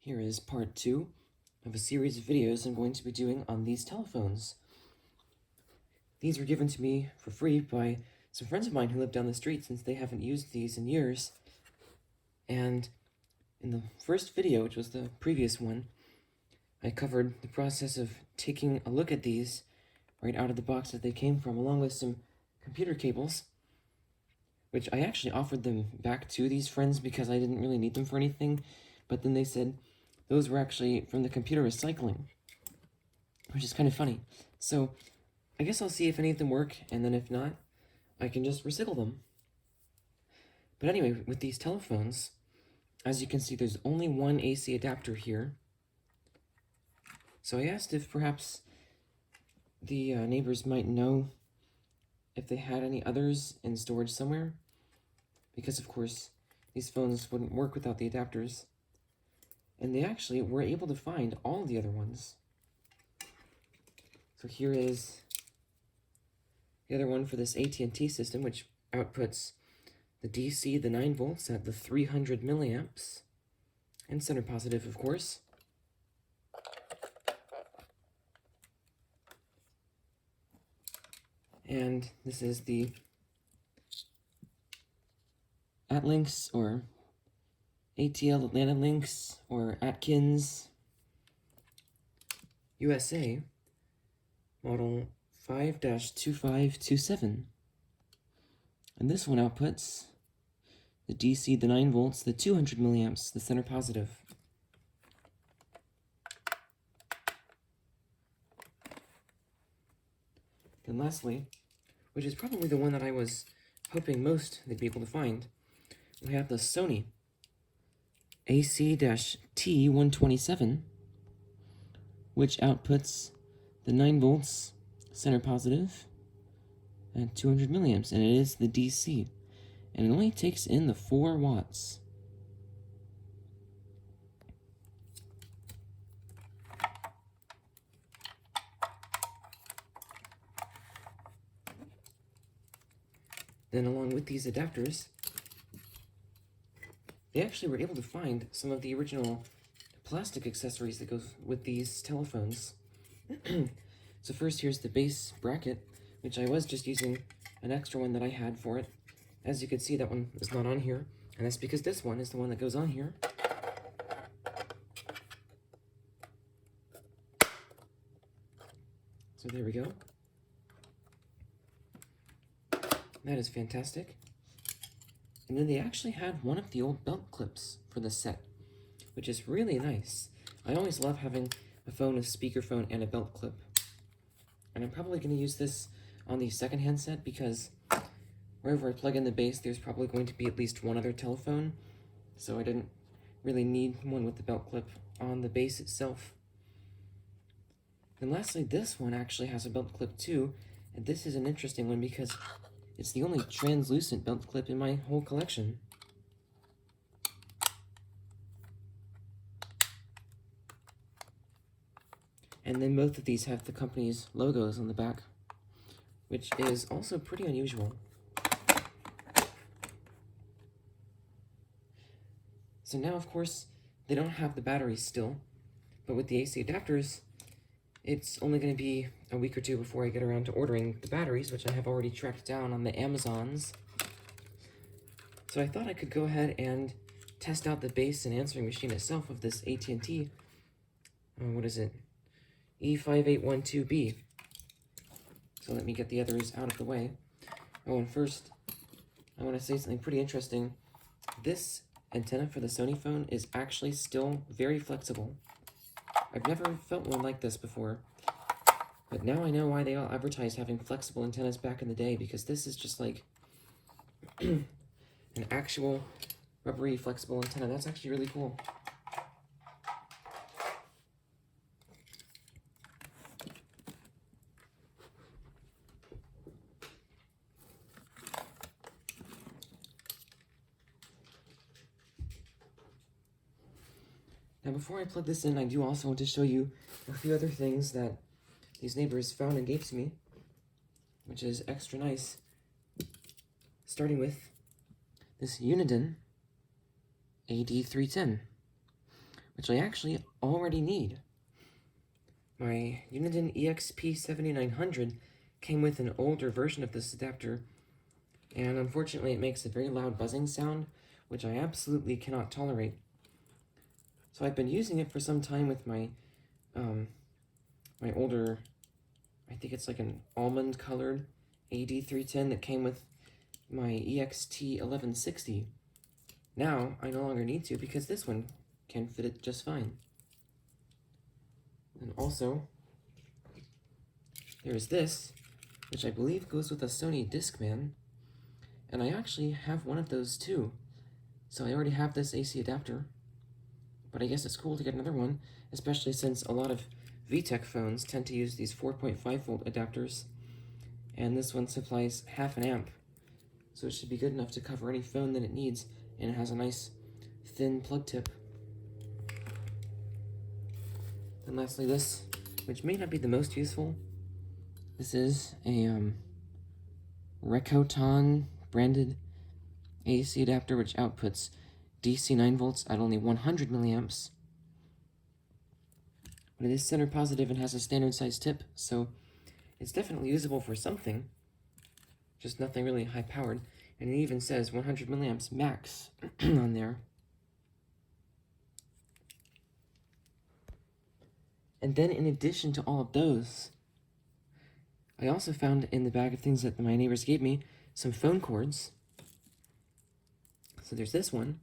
Here is part 2 of a series of videos I'm going to be doing on these telephones. These were given to me for free by some friends of mine who live down the street since they haven't used these in years. And in the first video, which was the previous one, I covered the process of taking a look at these right out of the box that they came from, along with some computer cables, which I actually offered them back to these friends because I didn't really need them for anything, but then they said those were actually from the computer recycling, which is kind of funny. So I guess I'll see if any of them work, and then if not, I can just recycle them. But anyway, with these telephones, as you can see, there's only one AC adapter here. So I asked if perhaps the neighbors might know if they had any others in storage somewhere, because of course these phones wouldn't work without the adapters. And they actually were able to find all the other ones. So here is the other one for this AT&T system, which outputs the DC, the 9 volts at the 300 milliamps, and center positive, of course. And this is the Atlinks, or ATL Atlanta Links, or Atkins USA, model 5-2527. And this one outputs the DC, the 9 volts, the 200 milliamps, the center positive. And lastly, which is probably the one that I was hoping most they'd be able to find, we have the Sony AC-T127, which outputs the 9 volts, center positive, and 200 milliamps, and it is the DC, and it only takes in the 4 watts. Then along with these adapters, they actually were able to find some of the original plastic accessories that goes with these telephones. So first, here's the base bracket, which I was just using an extra one that I had for it. As you can see, that one is not on here, and that's because this one is the one that goes on here. So there we go. That is fantastic. And then they actually had one of the old belt clips for the set, which is really nice. I always love having a phone, a speakerphone, and a belt clip. And I'm probably going to use this on the second handset because wherever I plug in the base, there's probably going to be at least one other telephone. So I didn't really need one with the belt clip on the base itself. And lastly, this one actually has a belt clip too. And this is an interesting one because it's the only translucent belt clip in my whole collection. And then both of these have the company's logos on the back, which is also pretty unusual. So now, of course, they don't have the batteries still, but with the AC adapters, it's only going to be a week or two before I get around to ordering the batteries, which I have already tracked down on the Amazons. So I thought I could go ahead and test out the base and answering machine itself of this AT&T, what is it, E5812B. So let me get the others out of the way. Oh, and first, I want to say something pretty interesting. This antenna for the Sony phone is actually still very flexible. I've never felt one like this before, but now I know why they all advertised having flexible antennas back in the day, because this is just like an actual rubbery flexible antenna. That's actually really cool. Now before I plug this in, I do also want to show you a few other things that these neighbors found and gave to me, which is extra nice. Starting with this Uniden AD310, which I actually already need. My Uniden EXP5900 came with an older version of this adapter, and unfortunately it makes a very loud buzzing sound, which I absolutely cannot tolerate. So I've been using it for some time with my my older, I think it's like an almond colored AD310 that came with my EXT1160. Now I no longer need to because this one can fit it just fine. And also, there's this, which I believe goes with a Sony Discman, and I actually have one of those too. So I already have this AC adapter, but I guess it's cool to get another one, especially since a lot of VTech phones tend to use these 4.5 volt adapters, and this one supplies half an amp, so it should be good enough to cover any phone that it needs, and it has a nice thin plug tip. And lastly, this, which may not be the most useful. This is a Recoton branded AC adapter which outputs DC 9 volts at only 100 milliamps. But it is center positive and has a standard size tip, so it's definitely usable for something, just nothing really high powered. And it even says 100 milliamps max on there. And then in addition to all of those, I also found in the bag of things that my neighbors gave me some phone cords. So there's this one,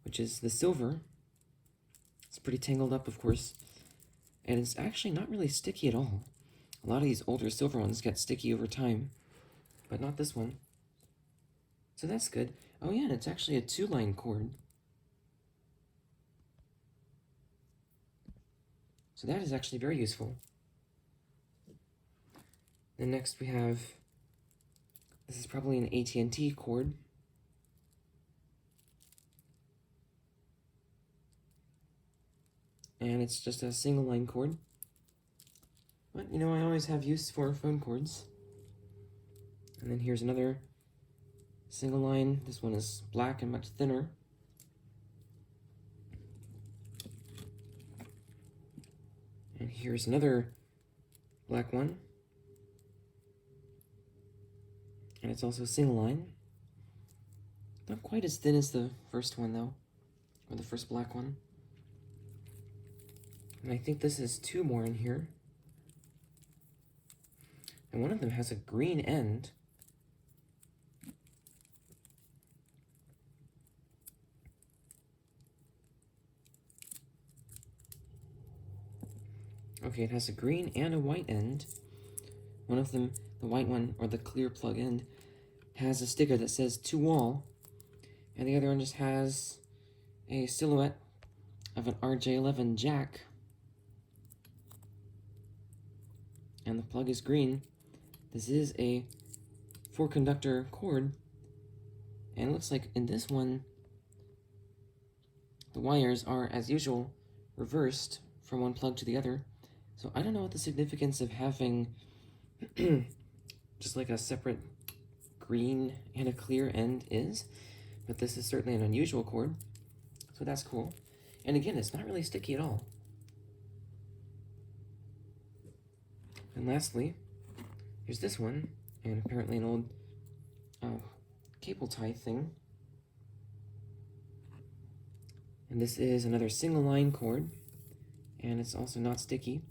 which is the silver. It's pretty tangled up, of course, and it's actually not really sticky at all. A lot of these older silver ones get sticky over time, but not this one. So that's good. Oh yeah, and it's actually a 2-line cord. So that is actually very useful. Then next we have, this is probably an AT&T cord. And it's just a single line cord. But, you know, I always have use for phone cords. And then here's another single line. This one is black and much thinner. And here's another black one. And it's also single line. Not quite as thin as the first one, though. Or the first black one. And I think this is 2 more in here. And one of them has a green end. Okay, it has a green and a white end. One of them, the white one, or the clear plug end, has a sticker that says to wall, and the other one just has a silhouette of an RJ11 jack. And the plug is green. This is a 4-conductor cord, and it looks like in this one, the wires are, as usual, reversed from one plug to the other. So I don't know what the significance of having just like a separate green and a clear end is, but this is certainly an unusual cord, so that's cool. And again, it's not really sticky at all. And lastly, here's this one, and apparently an old cable tie thing. And this is another single line cord, and it's also not sticky.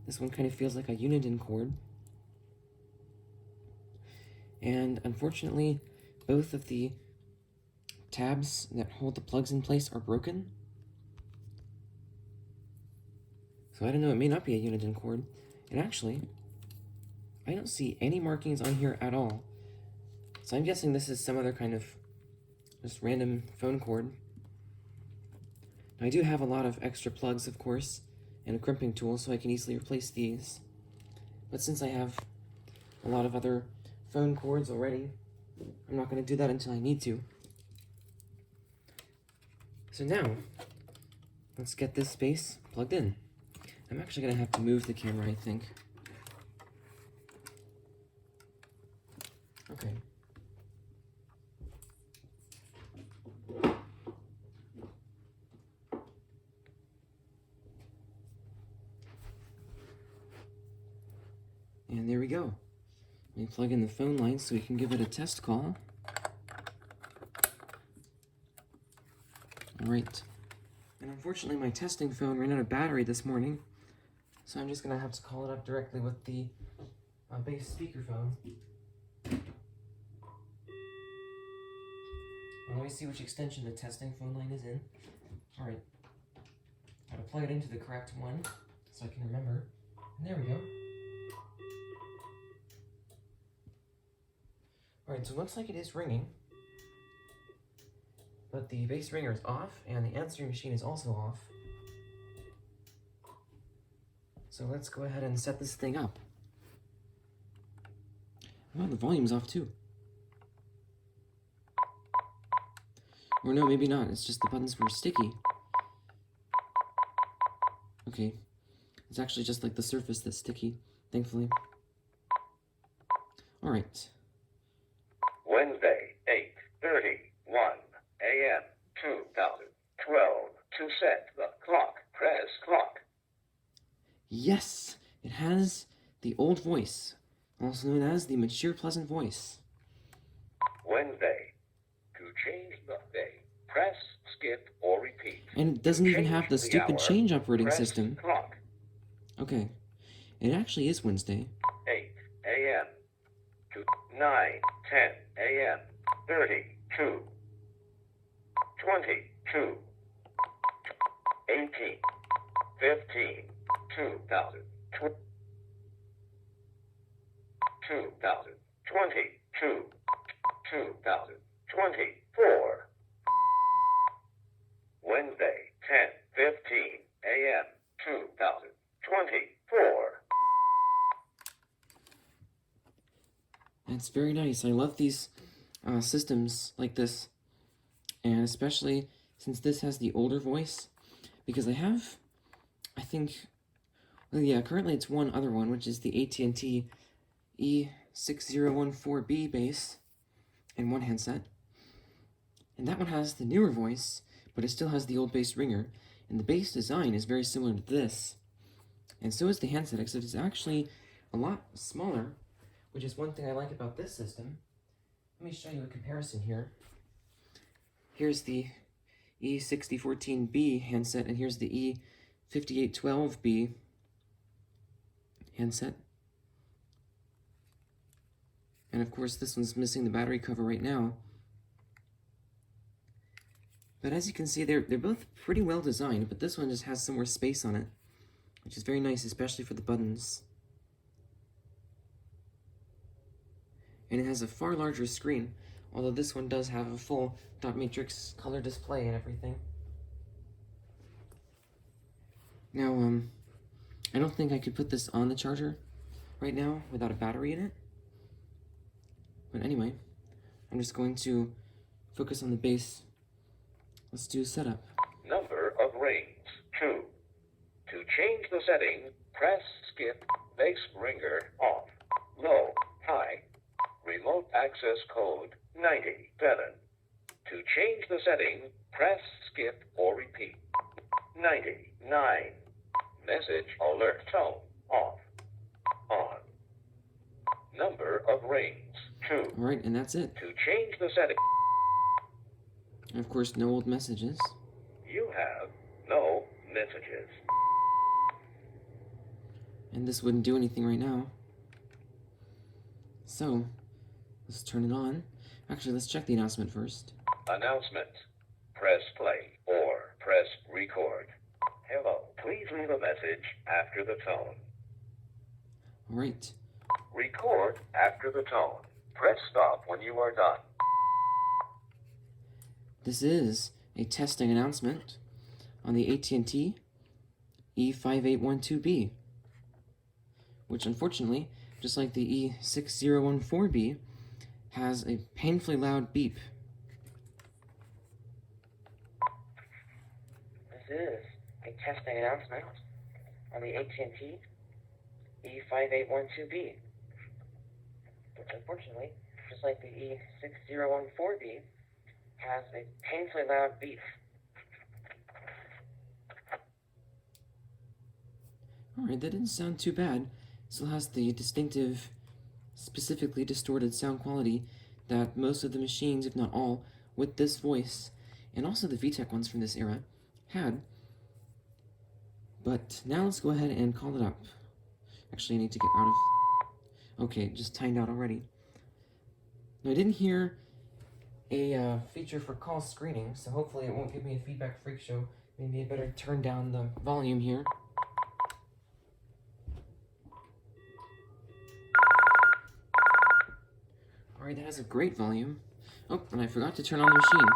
This one kind of feels like a Uniden cord. And unfortunately, both of the tabs that hold the plugs in place are broken. So I don't know, it may not be a Uniden cord. And actually, I don't see any markings on here at all. So I'm guessing this is some other kind of just random phone cord. Now, I do have a lot of extra plugs, of course, and a crimping tool, so I can easily replace these. But since I have a lot of other phone cords already, I'm not going to do that until I need to. So now, let's get this space plugged in. I'm actually going to have to move the camera, I think. Okay. we go. Let me plug in the phone line so we can give it a test call. Alright. And unfortunately my testing phone ran out of battery this morning, so I'm just going to have to call it up directly with the base speakerphone. Let me see which extension the testing phone line is in. Alright. Gotta plug it into the correct one so I can remember. And there we go. Alright, so it looks like it is ringing. But the base ringer is off, and the answering machine is also off. So let's go ahead and set this thing up. Oh, the volume's off too. Or no, maybe not. It's just the buttons were sticky. Okay. It's actually just like the surface that's sticky, thankfully. Alright. Wednesday, 8:31 a.m. 2012. To set the clock, press clock. Yes! It has the old voice, also known as the mature, pleasant voice. Wednesday. To change the day, press skip or repeat. And it doesn't even have the stupid change operating press system. Clock. Okay. It actually is Wednesday. 8 a.m. to 9:10 a.m. 32 22 18 15 2000 2022 2024 Wednesday 10:15 a.m. 2024 It's very nice. I love these systems like this, and especially since this has the older voice, because I think, well, yeah, currently it's one other one, which is the AT&T E6014B base in one handset, and that one has the newer voice, but it still has the old bass ringer, and the bass design is very similar to this, and so is the handset, except it's actually a lot smaller, which is one thing I like about this system. Let me show you a comparison here. Here's the E6014B handset, and here's the E5812B handset. And of course, this one's missing the battery cover right now. But as you can see, they're both pretty well designed, but this one just has some more space on it, which is very nice, especially for the buttons. And it has a far larger screen, although this one does have a full dot matrix color display and everything. Now, I don't think I could put this on the charger right now without a battery in it. But anyway, I'm just going to focus on the bass. Let's do a setup. Number of rings, 2. To change the setting, press skip, bass ringer off, low, high, remote access code 97. To change the setting, press skip or repeat. 99. Message alert tone off, on. Number of rings, 2. Alright, and that's it. To change the setting, And of course, no old messages. you have no messages. And this wouldn't do anything right now. So, let's turn it on. Actually, let's check the announcement first. Announcement. Press play or press record. Hello. Please leave a message after the tone. Alright. Record after the tone. Press stop when you are done. This is a testing announcement on the AT&T E5812B, which unfortunately, just like the E6014B, has a painfully loud beep. This is a testing announcement on the AT&T E5812B, which unfortunately, just like the E6014B, has a painfully loud beep. Alright, that didn't sound too bad. Still has the distinctive specifically distorted sound quality that most of the machines, if not all, with this voice, and also the VTech ones from this era, had. But now let's go ahead and call it up. Actually, I need to get out of... Okay, it just timed out already. Now, I didn't hear a feature for call screening, so hopefully it won't give me a feedback freak show. Maybe I better turn down the volume here. Alright, that has a great volume. Oh, and I forgot to turn on the machine.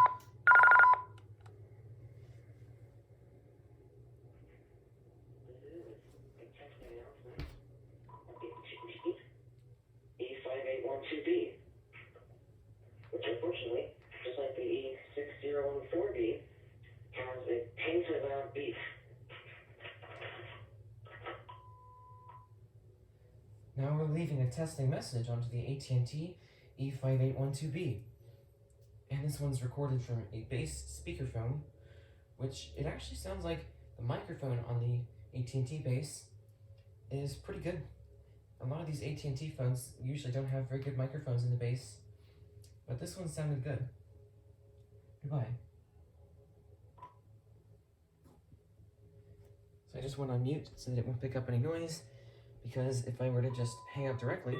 E5812B, which unfortunately, just like the E6014B, has a painfully loud beep. Now we're leaving a testing message onto the AT&T E5812B. And this one's recorded from a base speakerphone, which it actually sounds like the microphone on the AT&T base is pretty good. A lot of these AT&T phones usually don't have very good microphones in the base, but this one sounded good. Goodbye. So I just went on mute so that it won't pick up any noise, because if I were to just hang up directly,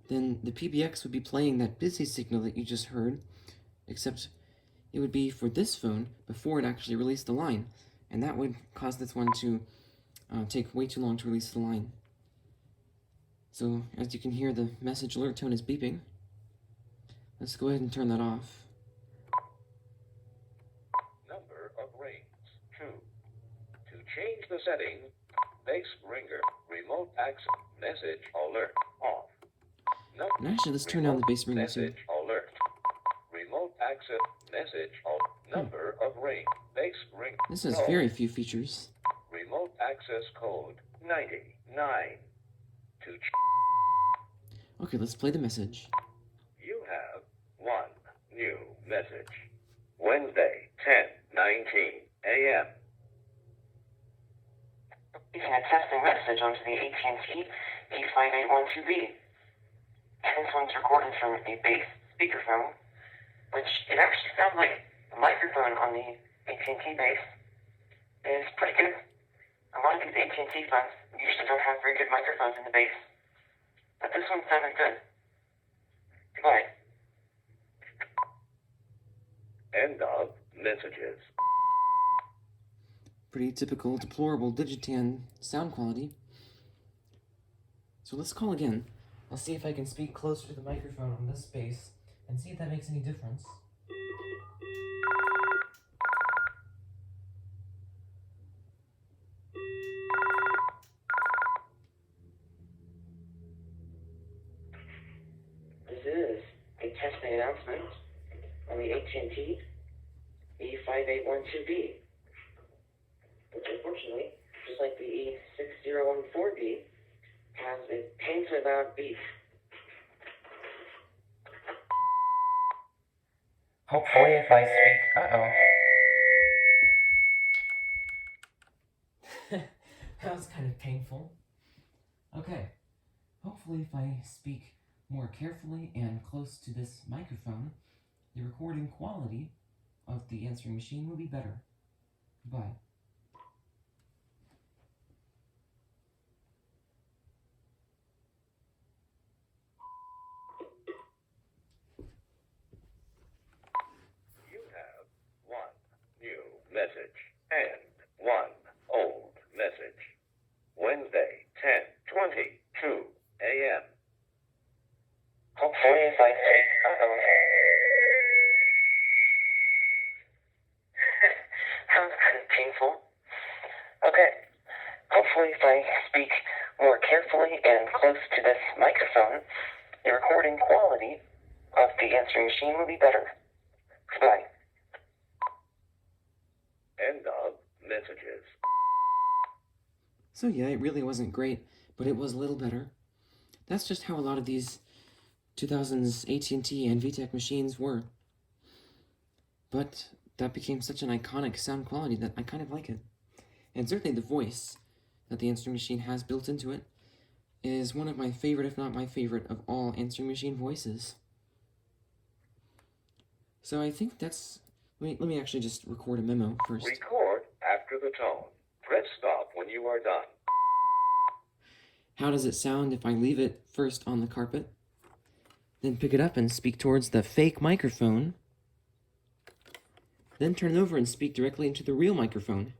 then the PBX would be playing that busy signal that you just heard, except it would be for this phone before it actually released the line, and that would cause this one to take way too long to release the line. So, as you can hear, the message alert tone is beeping. Let's go ahead and turn that off. Number of rings, 2. To change the setting, base ringer, remote access, message alert, off. And actually, let's turn down the base ringer too. Message alert. Remote access, message number of ring, base ring. This has very few features. Remote access code 99. Okay, let's play the message. You have one new message. Wednesday, 10:19 a.m. Leaving a testing message onto the AT&T E5812B. And this one's recorded from a base speakerphone, which it actually sounds like the microphone on the AT&T base is pretty good. A lot of these AT&T phones usually don't have very good microphones in the base, but this one sounded good. Goodbye. End of messages. Pretty typical, deplorable Digitan sound quality. So let's call again. I'll see if I can speak closer to the microphone on this base and see if that makes any difference. This is a testing announcement on the AT&T E5812B, which unfortunately, just like the E6014B, has a painfully loud beep. Hopefully if I speak... That was kind of painful. Okay. Hopefully if I speak more carefully and close to this microphone, the recording quality of the answering machine will be better. Goodbye. You have one new message and one old message. Wednesday, 10:22 a.m. Hopefully if I speak... That was kind of painful. Okay. Hopefully if I speak more carefully and close to this microphone, the recording quality of the answering machine will be better. Goodbye. End of messages. So yeah, it really wasn't great, but it was a little better. That's just how a lot of these 2000s AT&T and VTech machines were. But that became such an iconic sound quality that I kind of like it. And certainly the voice. that the answering machine has built into it is one of my favorite, if not my favorite, of all answering machine voices. So I think that's... Let me actually just record a memo first. Record after the tone. Press stop when you are done. How does it sound if I leave it first on the carpet, then pick it up and speak towards the fake microphone, then turn it over and speak directly into the real microphone?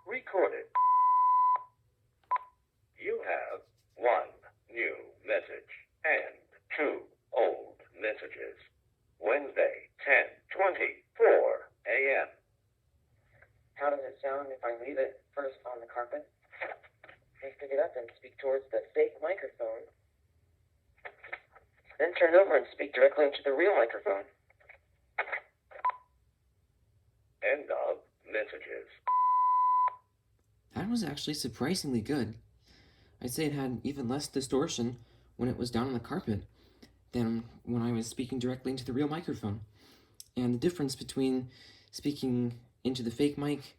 Recorded. You have 1 new message and 2 old messages. Wednesday, 10:24 a.m. How does it sound if I leave it first on the carpet, then pick it up and speak towards the fake microphone, then turn it over and speak directly into the real microphone? End of messages. That was actually surprisingly good. I'd say it had even less distortion when it was down on the carpet than when I was speaking directly into the real microphone. And the difference between speaking into the fake mic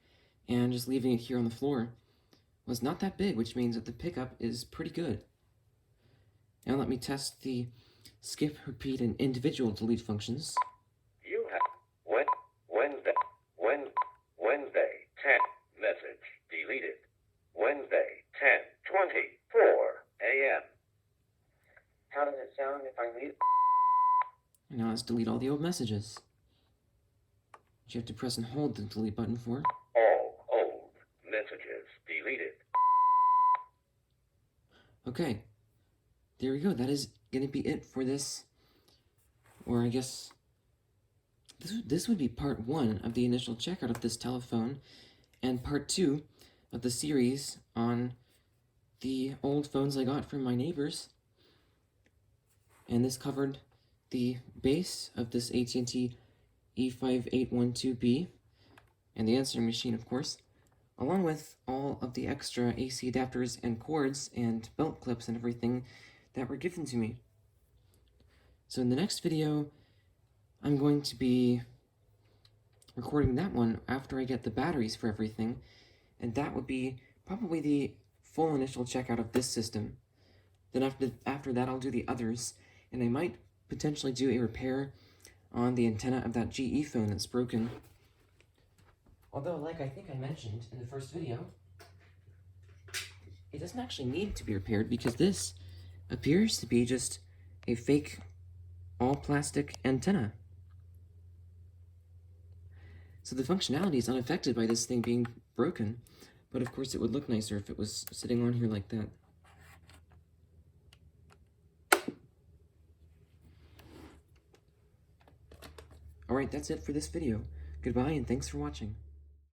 and just leaving it here on the floor was not that big, which means that the pickup is pretty good. Now let me test the skip, repeat, and individual delete functions. You have Wednesday 10 message deleted. Wednesday 10:24 a.m. How does it sound if I leave? And now let's delete all the old messages, which you have to press and hold the delete button for. All old messages deleted. Okay, there we go. That is going to be it for this, or I guess this would be part 1 of the initial checkout of this telephone, and part 2 of the series on the old phones I got from my neighbors. And this covered the base of this AT&T E5812B, and the answering machine, of course, along with all of the extra AC adapters and cords and belt clips and everything that were given to me. So in the next video, I'm going to be recording that one after I get the batteries for everything, and that would be probably the full initial checkout of this system. Then after that, I'll do the others, and I might potentially do a repair on the antenna of that GE phone that's broken. Although, like I think I mentioned in the first video, it doesn't actually need to be repaired because this appears to be just a fake all-plastic antenna. So the functionality is unaffected by this thing being broken, but of course it would look nicer if it was sitting on here like that. Alright, that's it for this video. Goodbye and thanks for watching.